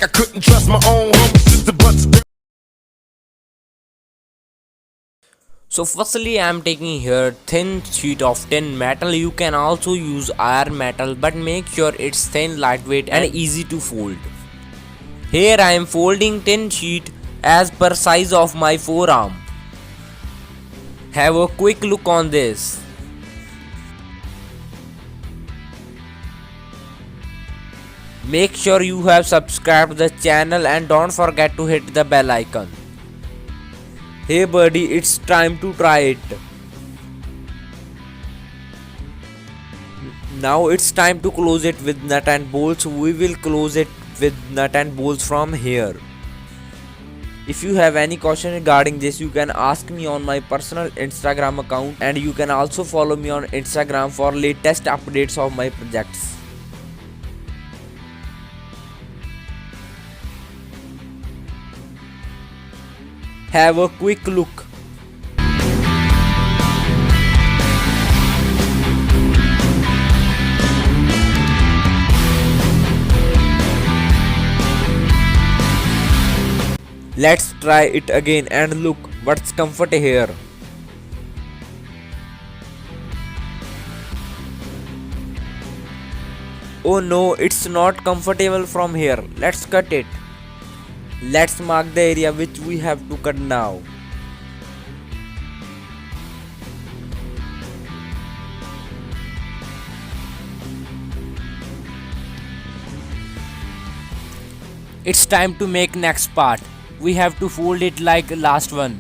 like I couldn't trust my own home sister, but So firstly I am taking here thin sheet of tin metal. You can also use iron metal, but make sure it's thin, lightweight and easy to fold. Here I am folding tin sheet as per size of my forearm. Have a quick look on this. Make sure you have subscribed the channel and don't forget to hit the bell icon. Hey buddy, it's time to try it. Now it's time to close it with nut and bolts. We will close it with nut and bolts from here. If you have any question regarding this, you can ask me on my personal Instagram account, and you can also follow me on Instagram for latest updates of my projects. Have a quick look. Let's try it again and look what's comfort here. Oh no, it's not comfortable from here. Let's cut it. Let's mark the area which we have to cut now. It's time to make next part. We have to fold it like last one.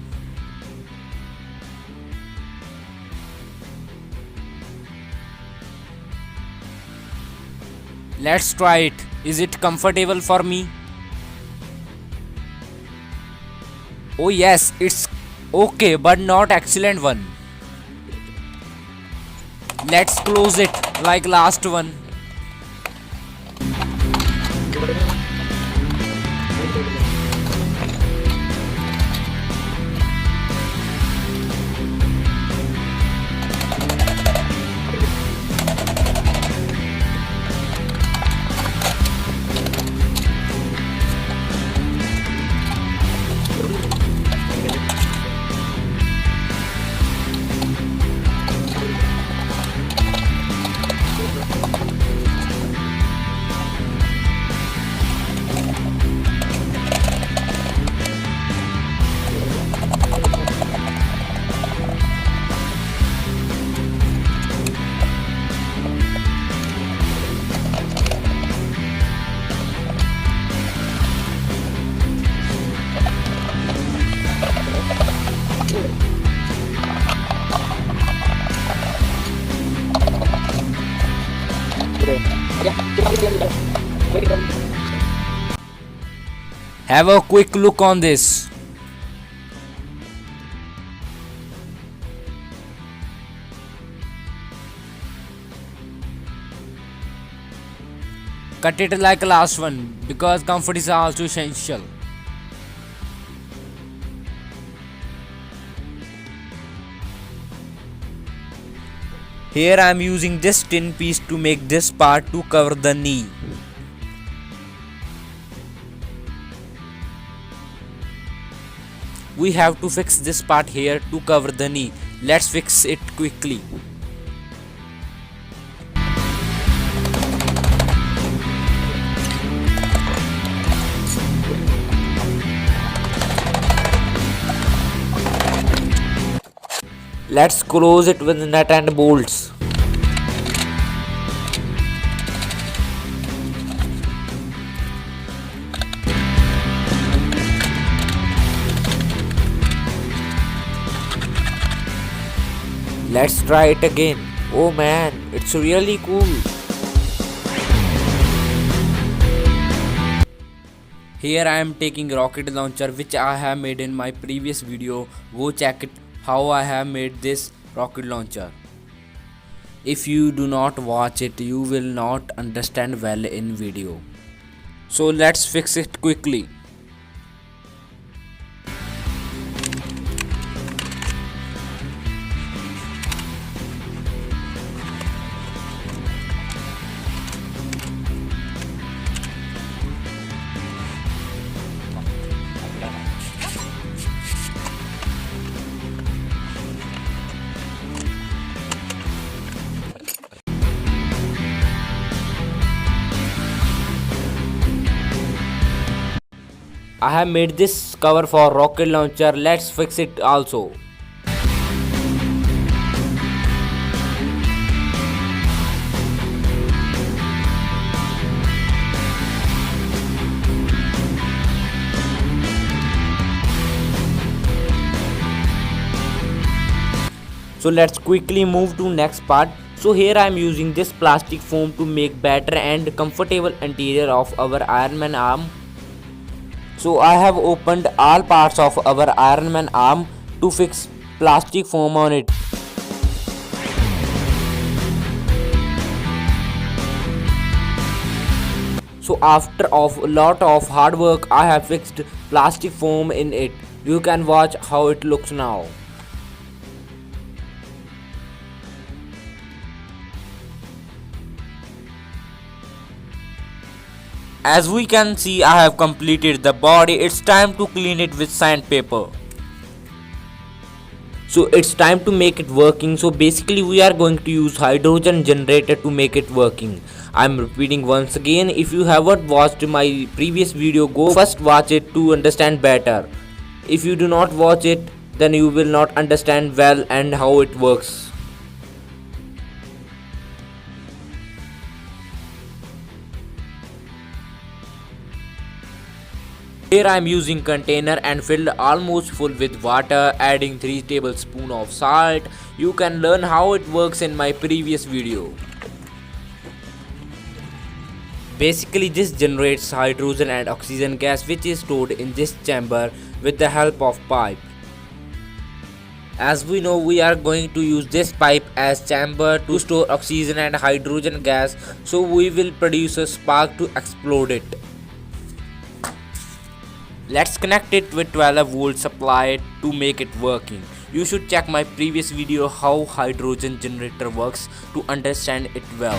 Let's try it. Is it comfortable for me? Oh yes, it's okay, but not excellent one. Let's close it like last one. Have a quick look on this. Cut it like last one because comfort is also essential. Here I am using this tin piece to make this part to cover the knee. We have to fix this part here to cover the knee. Let's fix it quickly. Let's close it with nut and bolts. Let's try it again. Oh man, it's really cool. Here I am taking rocket launcher which I have made in my previous video. Go check it how I have made this rocket launcher. If you do not watch it, you will not understand well in video. So let's fix it quickly. I have made this cover for rocket launcher. Let's fix it also. So let's quickly move to next part. So here I am using this plastic foam to make better and comfortable interior of our Iron Man arm. So I have opened all parts of our Iron Man arm to fix plastic foam on it. So after of a lot of hard work I have fixed plastic foam in it. You can watch how it looks now. As we can see, I have completed the body. It's time to clean it with sandpaper. So it's time to make it working. So basically we are going to use hydrogen generator to make it working. I'm repeating once again. If you haven't watched my previous video, go first watch it to understand better. If you do not watch it, then you will not understand well and how it works. Here I am using container and filled almost full with water, adding 3 tablespoons of salt. You can learn how it works in my previous video. Basically this generates hydrogen and oxygen gas which is stored in this chamber with the help of pipe. As we know, we are going to use this pipe as chamber to store oxygen and hydrogen gas, so we will produce a spark to explode it. Let's connect it with 12 volt supply to make it working. You should check my previous video how hydrogen generator works to understand it well.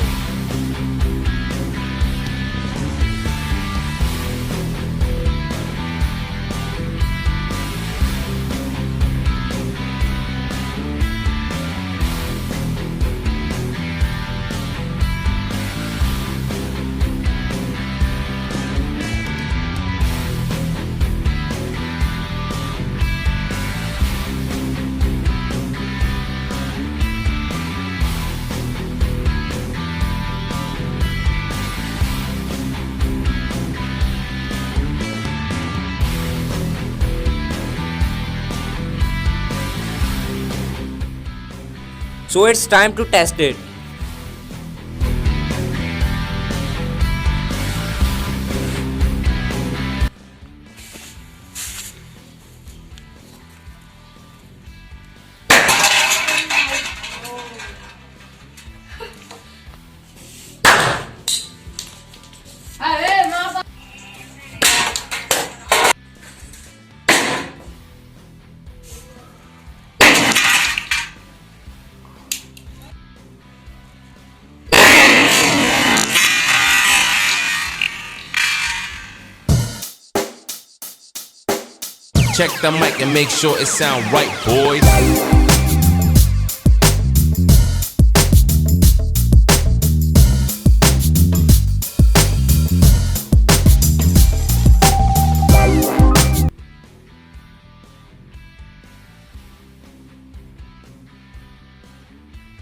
So it's time to test it. Check the mic and make sure it sound right, boys.